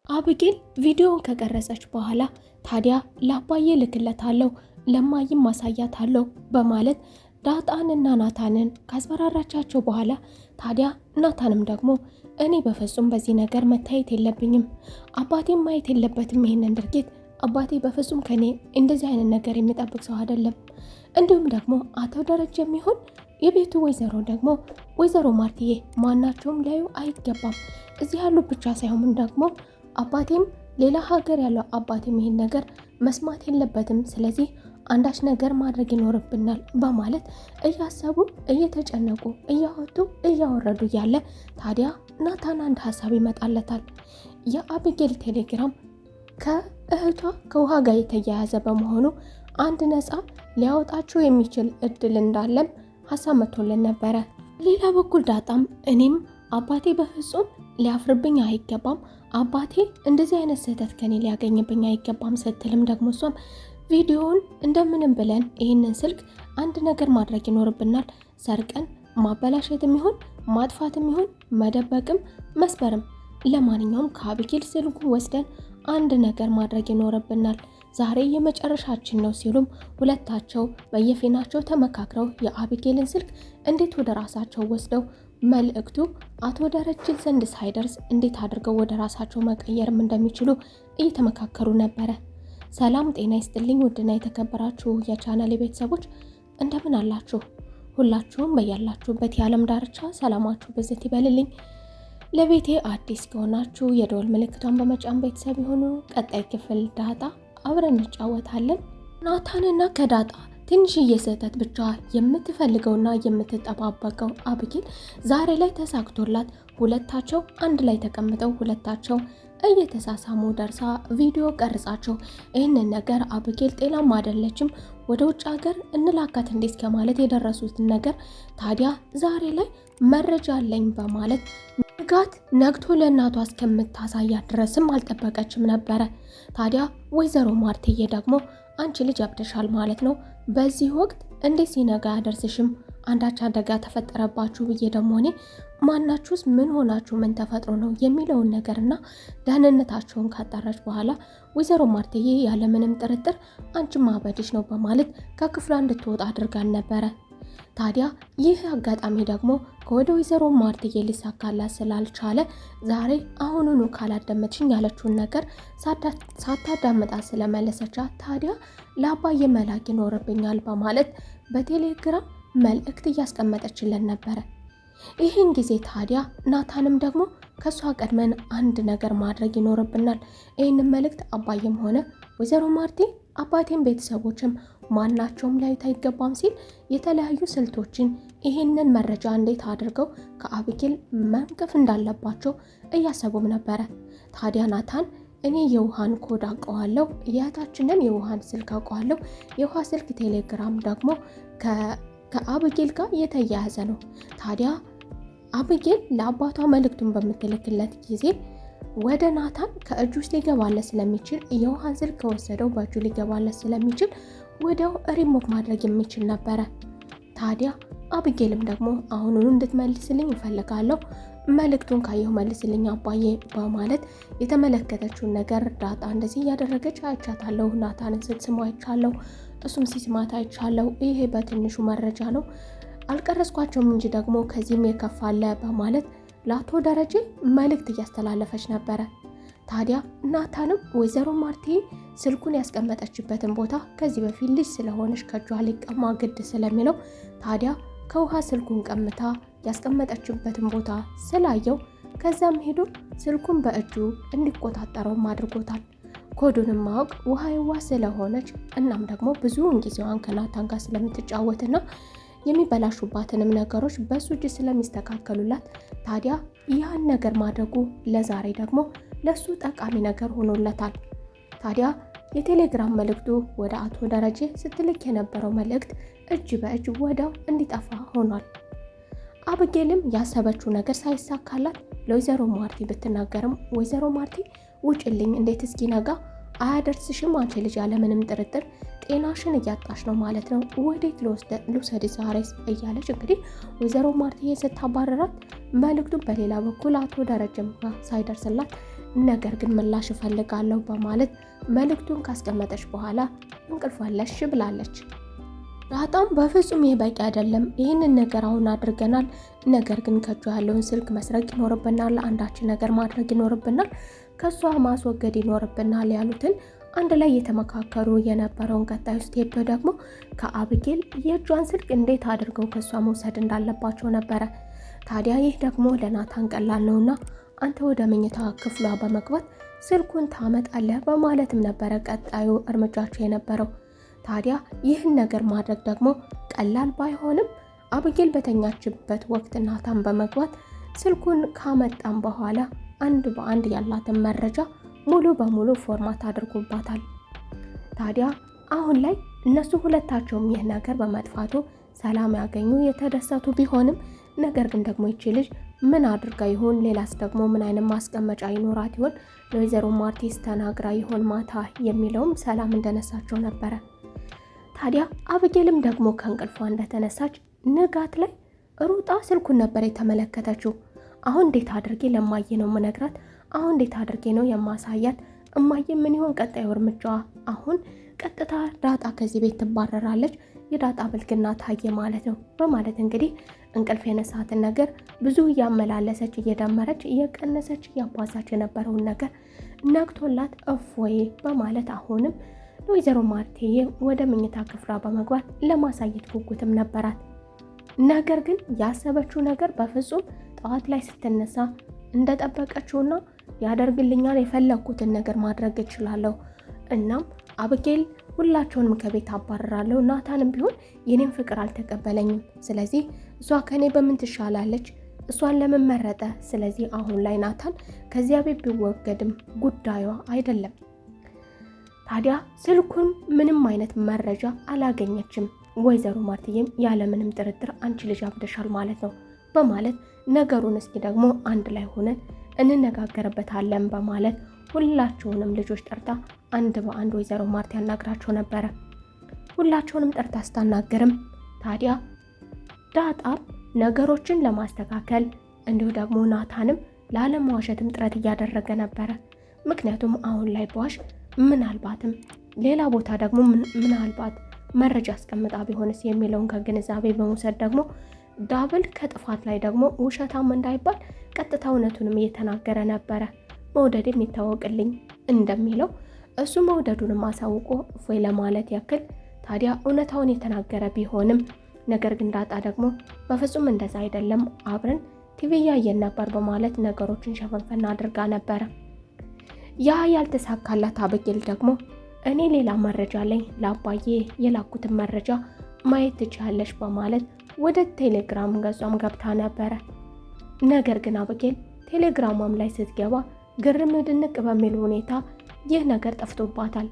አብጌል ቪዲዮውን ከቀረጸች በኋላ ታዲያ ለአባዬ ልክለታለሁ ለማይም ማሳያታለሁ በማለት ዳጣንና ናታንን ካስፈራራቻቸው በኋላ ታዲያ ናታንም ደግሞ እኔ በፍጹም በዚህ ነገር መታየት የለብኝም፣ አባቴም ማየት የለበትም ይሄንን ድርጊት፣ አባቴ በፍጹም ከኔ እንደዚህ አይነት ነገር የሚጠብቅ ሰው አይደለም። እንዲሁም ደግሞ አቶ ደረጀ የሚሆን የቤቱ ወይዘሮ ደግሞ ወይዘሮ ማርትዬ ማናቸውም ላዩ አይገባም። እዚህ ያሉ ብቻ ሳይሆን ደግሞ አባቴም ሌላ ሀገር ያለው አባቴም ይሄን ነገር መስማት የለበትም። ስለዚህ አንዳች ነገር ማድረግ ይኖርብናል በማለት እያሰቡ እየተጨነቁ እያወጡ እያወረዱ ያለ ታዲያ ናታን አንድ ሀሳብ ይመጣለታል። የአብጌል ቴሌግራም ከእህቷ ከውሃ ጋር የተያያዘ በመሆኑ አንድ ነፃ ሊያወጣቸው የሚችል እድል እንዳለም ሀሳብ መጥቶልን ነበረ። ሌላ በኩል ዳጣም እኔም አባቴ በፍጹም ሊያፍርብኝ አይገባም፣ አባቴ እንደዚህ አይነት ስህተት ከኔ ሊያገኝብኝ አይገባም ስትልም ደግሞ እሷም ቪዲዮውን እንደምንም ብለን ይህንን ስልክ አንድ ነገር ማድረግ ይኖርብናል፣ ሰርቀን ማበላሸትም ይሁን ማጥፋትም ይሁን መደበቅም መስበርም፣ ለማንኛውም ከአብጌል ስልኩ ወስደን አንድ ነገር ማድረግ ይኖርብናል፣ ዛሬ የመጨረሻችን ነው ሲሉም ሁለታቸው በየፊናቸው ተመካክረው የአብጌልን ስልክ እንዴት ወደ ራሳቸው ወስደው መልእክቱ አቶ ደረጀ ዘንድ ሳይደርስ እንዴት አድርገው ወደ ራሳቸው መቀየርም እንደሚችሉ እየተመካከሩ ነበረ። ሰላም ጤና ይስጥልኝ ውድና የተከበራችሁ የቻናሌ ቤተሰቦች እንደምን አላችሁ? ሁላችሁም በያላችሁበት የዓለም ዳርቻ ሰላማችሁ ብዝት ይበልልኝ። ለቤቴ አዲስ ከሆናችሁ የደወል ምልክቷን በመጫን ቤተሰብ የሆኑ ቀጣይ ክፍል ዳጣ አብረን እንጫወታለን። ናታንና ከዳጣ ትንሽዬ ስህተት ብቻ የምትፈልገውና የምትጠባበቀው አብጌል ዛሬ ላይ ተሳክቶላት ሁለታቸው አንድ ላይ ተቀምጠው ሁለታቸው እየተሳሳሙ ደርሳ ቪዲዮ ቀርጻቸው ይህንን ነገር አብጌል ጤናማ አይደለችም፣ ወደ ውጭ ሀገር እንላካት እንዴት ከማለት የደረሱትን ነገር ታዲያ ዛሬ ላይ መረጃ አለኝ በማለት ንጋት ነግቶ ለእናቷ እስከምታሳያት ድረስም አልጠበቀችም ነበረ። ታዲያ ወይዘሮ ማርትዬ ደግሞ አንቺ ልጅ አብደሻል ማለት ነው፣ በዚህ ወቅት እንዴት ሲነጋ ያደርስሽም፣ አንዳች አደጋ ተፈጠረባችሁ ብዬ ደግሞ እኔ ማናችሁስ ምን ሆናችሁ ምን ተፈጥሮ ነው የሚለውን ነገርና ደህንነታቸውን ካጣራች በኋላ ወይዘሮ ማርትዬ ያለምንም ጥርጥር አንቺ ማበድሽ ነው በማለት ከክፍሏ እንድትወጣ አድርጋን ነበረ። ታዲያ ይህ አጋጣሚ ደግሞ ከወደ ወይዘሮ ማርትዬ ሊሳካላት ስላልቻለ ዛሬ አሁኑኑ ካላዳመጥሽኝ ያለችውን ነገር ሳታዳምጣት ስለመለሰቻት ታዲያ ለአባዬ መላክ ይኖርብኛል በማለት በቴሌግራም መልእክት እያስቀመጠችለን ነበረ። ይህን ጊዜ ታዲያ ናታንም ደግሞ ከሷ ቀድመን አንድ ነገር ማድረግ ይኖርብናል፣ ይህንን መልእክት አባዬም ሆነ ወይዘሮ ማርቲ አባቴም ቤተሰቦችም ማናቸውም ላዩት አይገባም ሲል የተለያዩ ስልቶችን ይህንን መረጃ እንዴት አድርገው ከአብጌል መንቀፍ እንዳለባቸው እያሰቡም ነበረ። ታዲያ ናታን እኔ የውሃን ኮድ አውቀዋለሁ፣ የእህታችንን የውሃን ስልክ አውቀዋለሁ፣ የውሃ ስልክ ቴሌግራም ደግሞ ከአብጌል ጋር የተያያዘ ነው። ታዲያ አብጌል ለአባቷ መልእክቱን በምትልክለት ጊዜ ወደ ናታን ከእጁ ውስጥ ሊገባለት ስለሚችል የውሃን ስልክ ከወሰደው በእጁ ሊገባለት ስለሚችል ወዲያው ሪሞት ማድረግ የሚችል ነበረ። ታዲያ አብጌልም ደግሞ አሁኑኑ እንድትመልስልኝ እፈልጋለሁ፣ መልእክቱን ካየሁ መልስልኝ አባዬ በማለት የተመለከተችውን ነገር ዳጣ እንደዚህ እያደረገች አይቻታለሁ፣ ናታንን ስትስሙ አይቻለሁ፣ እሱም ሲስማት አይቻለሁ፣ ይሄ በትንሹ መረጃ ነው አልቀረስኳቸውም እንጂ ደግሞ ከዚህም የከፋለ በማለት ለአቶ ደረጀ መልእክት እያስተላለፈች ነበረ። ታዲያ ናታንም ወይዘሮ ማርቲ ስልኩን ያስቀመጠችበትን ቦታ ከዚህ በፊት ልጅ ስለሆነች ከእጇ ሊቀማ ግድ ስለሚለው ታዲያ ከውሃ ስልኩን ቀምታ ያስቀመጠችበትን ቦታ ስላየው ከዛም ሄዶ ስልኩን በእጁ እንዲቆጣጠረውም አድርጎታል። ኮዱንም ማወቅ ውሃ የዋ ስለሆነች እናም ደግሞ ብዙውን ጊዜዋን ከናታን ጋር ስለምትጫወትና የሚበላሹባትንም ነገሮች በሱ እጅ ስለሚስተካከሉላት ታዲያ ያን ነገር ማድረጉ ለዛሬ ደግሞ ለሱ ጠቃሚ ነገር ሆኖለታል። ታዲያ የቴሌግራም መልእክቱ ወደ አቶ ደረጀ ስትልክ የነበረው መልእክት እጅ በእጅ ወዲያው እንዲጠፋ ሆኗል። አብጌልም ያሰበችው ነገር ሳይሳካላት ለወይዘሮ ማርቲ ብትናገርም ወይዘሮ ማርቲ ውጭልኝ፣ እንዴት እስኪነጋ አያደርስሽም፣ አንቺ ልጅ ያለምንም ጥርጥር ጤናሽን እያጣሽ ነው ማለት ነው፣ ወዴት ልውሰድ ዛሬስ እያለች እንግዲህ ወይዘሮ ማርትዬ ስታባረራት መልእክቱን በሌላ በኩል አቶ ደረጀም ጋር ሳይደርስላት ነገር ግን ምላሽ እፈልጋለሁ በማለት መልእክቱን ካስቀመጠች በኋላ እንቅልፏን ለሽ ብላለች። ዳጣም በፍጹም ይህ በቂ አይደለም፣ ይህንን ነገር አሁን አድርገናል፣ ነገር ግን ከእጇ ያለውን ስልክ መስረቅ ይኖርብናል፣ አንዳችን ነገር ማድረግ ይኖርብናል፣ ከሷ ማስወገድ ይኖርብናል ያሉትን አንድ ላይ የተመካከሩ የነበረውን ቀጣዩ ስቴፕ ደግሞ ከአብጌል የእጇን ስልክ እንዴት አድርገው ከሷ መውሰድ እንዳለባቸው ነበረ። ታዲያ ይህ ደግሞ ለናታን ቀላል ነውና አንተ ወደ መኝታ ክፍሏ በመግባት ስልኩን ታመጣለህ በማለትም ነበረ ቀጣዩ እርምጃቸው የነበረው። ታዲያ ይህን ነገር ማድረግ ደግሞ ቀላል ባይሆንም አብጌል በተኛችበት ወቅት ናታን በመግባት ስልኩን ካመጣም በኋላ አንድ በአንድ ያላትን መረጃ ሙሉ በሙሉ ፎርማት አድርጎባታል። ታዲያ አሁን ላይ እነሱ ሁለታቸውም ይህ ነገር በመጥፋቱ ሰላም ያገኙ የተደሰቱ ቢሆንም ነገር ግን ደግሞ ይቺ ልጅ ምን አድርጋ ይሆን? ሌላስ ደግሞ ምን አይነት ማስቀመጫ ይኖራት ይሆን? ለወይዘሮ ማርቲስ ተናግራ ይሆን ማታ የሚለውም ሰላም እንደነሳቸው ነበረ። ታዲያ አብጌልም ደግሞ ከእንቅልፏ እንደተነሳች ንጋት ላይ ሩጣ ስልኩን ነበር የተመለከተችው። አሁን እንዴት አድርጌ ለማየ ነው የምነግራት? አሁን እንዴት አድርጌ ነው የማሳያት? እማየ ምን ይሆን ቀጣዩ እርምጃዋ? አሁን ቀጥታ ዳጣ ከዚህ ቤት ትባረራለች፣ የዳጣ ብልግና ታየ ማለት ነው በማለት እንግዲህ እንቅልፍ የነሳትን ነገር ብዙ እያመላለሰች እየደመረች እየቀነሰች እያባዛች የነበረውን ነገር ነግቶላት እፎይ በማለት አሁንም ወይዘሮ ማርቴዬ ወደ መኝታ ክፍሏ በመግባት ለማሳየት ጉጉትም ነበራት። ነገር ግን ያሰበችው ነገር በፍጹም ጠዋት ላይ ስትነሳ እንደጠበቀችውና ያደርግልኛል የፈለኩትን ነገር ማድረግ እችላለሁ፣ እናም አብጌል ሁላቸውንም ከቤት አባረራለሁ፣ ናታንም ቢሆን የኔን ፍቅር አልተቀበለኝም፣ ስለዚህ እሷ ከኔ በምን ትሻላለች? እሷን ለምን መረጠ? ስለዚህ አሁን ላይ ናታን ከዚያ ቤት ቢወገድም ጉዳዩ አይደለም። ታዲያ ስልኩን ምንም አይነት መረጃ አላገኘችም። ወይዘሮ ማርትዬም ያለምንም ጥርጥር አንቺ ልጅ አብደሻል ማለት ነው በማለት ነገሩን እስኪ ደግሞ አንድ ላይ ሆነን እንነጋገርበታለን በማለት ሁላቸውንም ልጆች ጠርታ አንድ በአንድ ወይዘሮ ማርት ያናግራቸው ነበረ። ሁላቸውንም ጠርታ ስታናገርም ታዲያ ዳጣም ነገሮችን ለማስተካከል እንዲሁ ደግሞ ናታንም ላለመዋሸትም ጥረት እያደረገ ነበረ። ምክንያቱም አሁን ላይ በዋሽ ምናልባትም ሌላ ቦታ ደግሞ ምናልባት መረጃ አስቀምጣ ቢሆንስ የሚለውን ከግንዛቤ በመውሰድ ደግሞ ዳብል ከጥፋት ላይ ደግሞ ውሸታም እንዳይባል ቀጥታ እውነቱንም እየተናገረ ነበረ። መውደድ የሚታወቅልኝ እንደሚለው እሱ መውደዱንም አሳውቆ እፎይ ለማለት ያክል ታዲያ እውነታውን የተናገረ ቢሆንም ነገር ግን ዳጣ ደግሞ በፍጹም እንደዛ አይደለም፣ አብረን ቲቪ እያየን ነበር በማለት ነገሮችን ሸፈንፈና አድርጋ ነበረ። ያ ያልተሳካላት አብጌል ደግሞ እኔ ሌላ መረጃ ላይ ለአባዬ የላኩትን መረጃ ማየት ትችያለሽ በማለት ወደ ቴሌግራም ገጿም ገብታ ነበረ። ነገር ግን አብጌል ቴሌግራሟም ላይ ስትገባ ግርም ድንቅ በሚል ሁኔታ ይህ ነገር ጠፍቶባታል።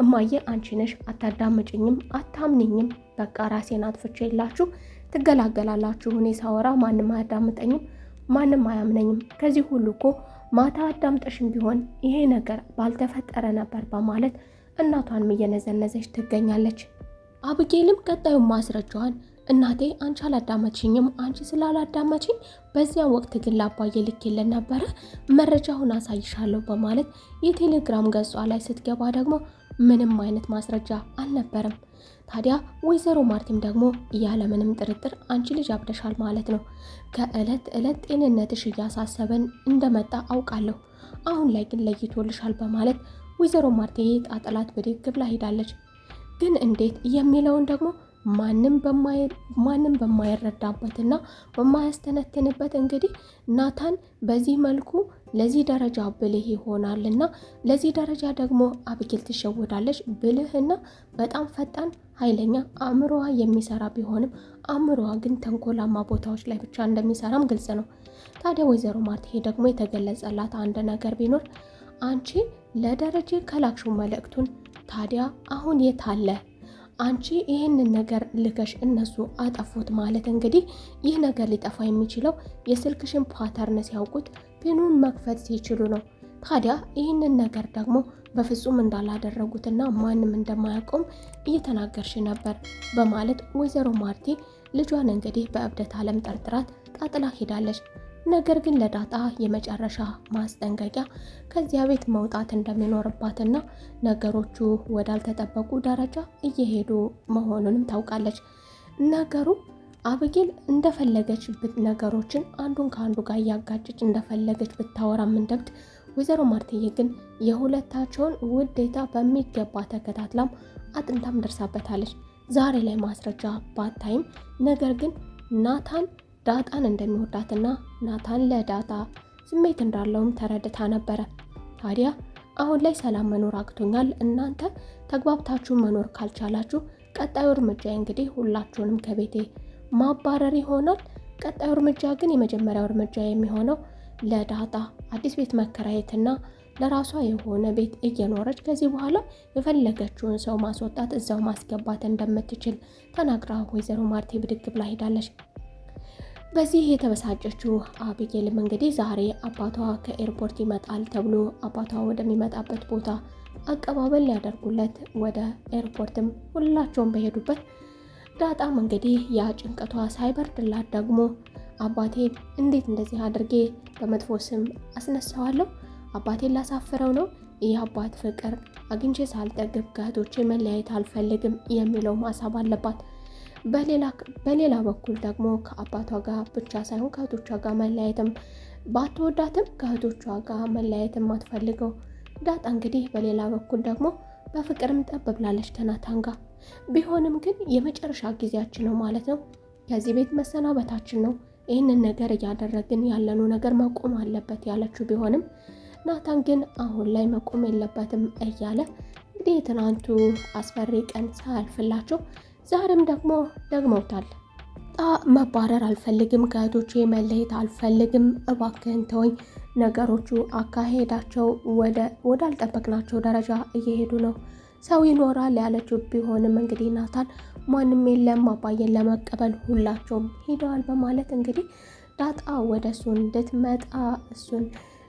እማዬ አንቺ ነሽ፣ አታዳምጭኝም፣ አታምኝም፣ በቃ ራሴን አጥፍቼ የላችሁ ትገላገላላችሁ። እኔ ሳወራ ማንም አያዳምጠኝም፣ ማንም አያምነኝም። ከዚህ ሁሉ እኮ ማታ አዳምጠሽም ቢሆን ይሄ ነገር ባልተፈጠረ ነበር በማለት እናቷንም እየነዘነዘች ትገኛለች። አብጌልም ቀጣዩን ማስረጃዋን እናቴ አንቺ አላዳመጥሽኝም፣ አንቺ ስላላዳመጥሽኝ በዚያ ወቅት ግን ለአባዬ ልኬልን ነበረ፣ መረጃውን አሳይሻለሁ በማለት የቴሌግራም ገጿ ላይ ስትገባ ደግሞ ምንም አይነት ማስረጃ አልነበረም። ታዲያ ወይዘሮ ማርቲም ደግሞ ያለምንም ጥርጥር አንቺ ልጅ አብደሻል ማለት ነው፣ ከእለት እለት ጤንነትሽ እያሳሰበን እንደመጣ አውቃለሁ፣ አሁን ላይ ግን ለይቶልሻል በማለት ወይዘሮ ማርቲ ጣጥላት ብድግ ብላ ሄዳለች። ግን እንዴት የሚለውን ደግሞ ማንም በማይረዳበትና በማያስተነትንበት እንግዲህ ናታን በዚህ መልኩ ለዚህ ደረጃ ብልህ ይሆናልና ለዚህ ደረጃ ደግሞ አብጌል ትሸወዳለች። ብልህና በጣም ፈጣን ኃይለኛ አእምሮዋ የሚሰራ ቢሆንም አእምሮዋ ግን ተንኮላማ ቦታዎች ላይ ብቻ እንደሚሰራም ግልጽ ነው። ታዲያ ወይዘሮ ማርቴ ደግሞ የተገለጸላት አንድ ነገር ቢኖር አንቺ ለደረጀ ከላክሽው መልእክቱን ታዲያ አሁን የት አለ? አንቺ ይህንን ነገር ልከሽ እነሱ አጠፉት ማለት እንግዲህ ይህ ነገር ሊጠፋ የሚችለው የስልክሽን ፓተርን ሲያውቁት ፒኑን መክፈት ሲችሉ ነው። ታዲያ ይህንን ነገር ደግሞ በፍጹም እንዳላደረጉትና ማንም እንደማያውቀውም እየተናገርሽ ነበር በማለት ወይዘሮ ማርቲ ልጇን እንግዲህ በእብደት ዓለም ጠርጥራት ጣጥላ ሄዳለች። ነገር ግን ለዳጣ የመጨረሻ ማስጠንቀቂያ ከዚያ ቤት መውጣት እንደሚኖርባትና ነገሮቹ ወዳልተጠበቁ ደረጃ እየሄዱ መሆኑንም ታውቃለች። ነገሩ አብጌል እንደፈለገች ነገሮችን አንዱን ከአንዱ ጋር እያጋጨች እንደፈለገች ብታወራም እንደብድ፣ ወይዘሮ ማርትዬ ግን የሁለታቸውን ውዴታ በሚገባ ተከታትላም አጥንታም ደርሳበታለች። ዛሬ ላይ ማስረጃ ባታይም ነገር ግን ናታን ዳጣን እንደሚወዳትና ናታን ለዳጣ ስሜት እንዳለውም ተረድታ ነበረ። ታዲያ አሁን ላይ ሰላም መኖር አቅቶኛል፣ እናንተ ተግባብታችሁ መኖር ካልቻላችሁ ቀጣዩ እርምጃ እንግዲህ ሁላችሁንም ከቤቴ ማባረር ይሆናል። ቀጣዩ እርምጃ ግን የመጀመሪያው እርምጃ የሚሆነው ለዳጣ አዲስ ቤት መከራየትና ለራሷ የሆነ ቤት እየኖረች ከዚህ በኋላ የፈለገችውን ሰው ማስወጣት እዛው ማስገባት እንደምትችል ተናግራ ወይዘሮ ማርቴ ብድግ ብላ ሄዳለች። በዚህ የተበሳጨችው አቢጌልም እንግዲህ ዛሬ አባቷ ከኤርፖርት ይመጣል ተብሎ አባቷ ወደሚመጣበት ቦታ አቀባበል ሊያደርጉለት ወደ ኤርፖርትም ሁላቸውም በሄዱበት ዳጣም እንግዲህ ያ ጭንቀቷ ሳይበርድላት ደግሞ አባቴን እንዴት እንደዚህ አድርጌ በመጥፎ ስም አስነሳዋለሁ? አባቴን ላሳፍረው ነው? የአባት ፍቅር አግኝቼ ሳልጠግብ ከእህቶቼ መለያየት አልፈልግም የሚለው ሀሳብ አለባት። በሌላ በኩል ደግሞ ከአባቷ ጋር ብቻ ሳይሆን ከእህቶቿ ጋር መለያየትም ባትወዳትም ከእህቶቿ ጋር መለያየትም አትፈልገው ዳጣ እንግዲህ በሌላ በኩል ደግሞ በፍቅርም ጠብ ብላለች ከናታን ጋር። ቢሆንም ግን የመጨረሻ ጊዜያችን ነው ማለት ነው፣ ከዚህ ቤት መሰናበታችን ነው፣ ይህንን ነገር እያደረግን ያለነው ነገር መቆም አለበት ያለችው ቢሆንም ናታን ግን አሁን ላይ መቆም የለበትም እያለ እንግዲህ የትናንቱ አስፈሪ ቀን ሳያልፍላቸው ዛሬም ደግሞ ደግመውታል። መባረር አልፈልግም፣ ከእህቶቼ መለየት አልፈልግም፣ እባክህን ተወኝ፣ ነገሮቹ አካሄዳቸው ወዳልጠበቅናቸው ደረጃ እየሄዱ ነው፣ ሰው ይኖራል ያለችው ቢሆንም እንግዲህ ናታን ማንም የለም አባዬን ለመቀበል ሁላቸውም ሄደዋል በማለት እንግዲህ ዳጣ ወደ እሱ እንድትመጣ እሱን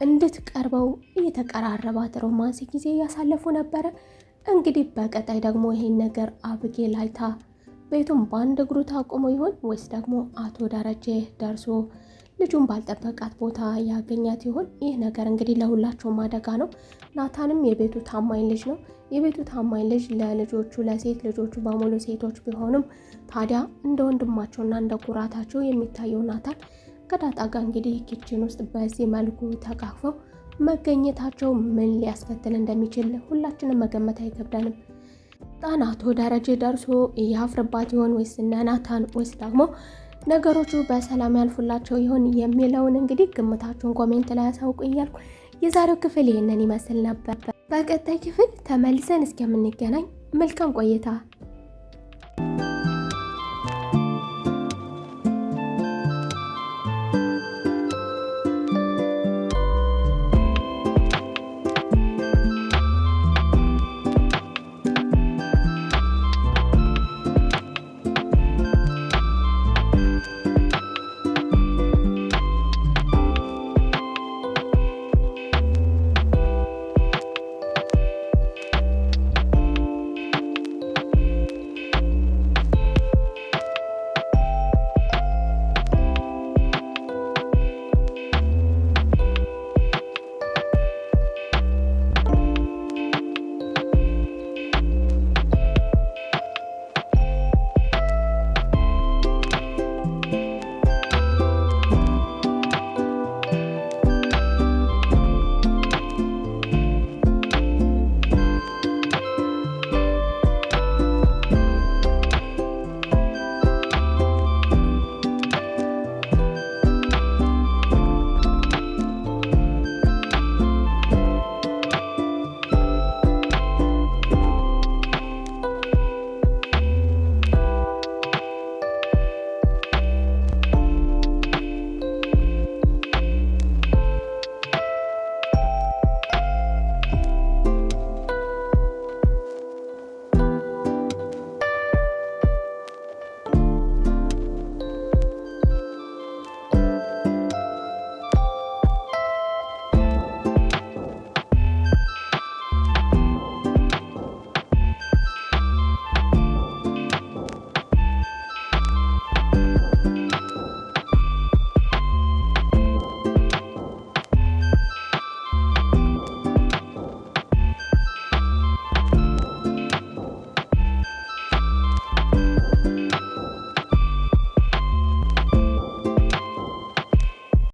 እንድትቀርበው እየተቀራረባት ሮማንስ ጊዜ እያሳለፉ ነበረ። እንግዲህ በቀጣይ ደግሞ ይሄን ነገር አብጌል አይታ ቤቱን በአንድ እግሩ ታቆሞ ይሆን ወይስ ደግሞ አቶ ደረጀ ደርሶ ልጁን ባልጠበቃት ቦታ ያገኛት ይሆን? ይህ ነገር እንግዲህ ለሁላቸውም አደጋ ነው። ናታንም የቤቱ ታማኝ ልጅ ነው። የቤቱ ታማኝ ልጅ ለልጆቹ ለሴት ልጆቹ በሙሉ ሴቶች ቢሆኑም ታዲያ እንደ ወንድማቸውና እንደ ኩራታቸው የሚታየው ናታን ከዳጣ ጋር እንግዲህ ኪችን ውስጥ በዚህ መልኩ ተቃቅፈው መገኘታቸው ምን ሊያስከትል እንደሚችል ሁላችንም መገመት አይከብደንም። አቶ ደረጀ ደርሶ ያፍርባት ይሆን ወይስ እነ ናታን ወይስ ደግሞ ነገሮቹ በሰላም ያልፉላቸው ይሆን የሚለውን እንግዲህ ግምታችሁን ኮሜንት ላይ ያሳውቁ እያልኩ የዛሬው ክፍል ይህንን ይመስል ነበር። በቀጣይ ክፍል ተመልሰን እስከምንገናኝ መልካም ቆይታ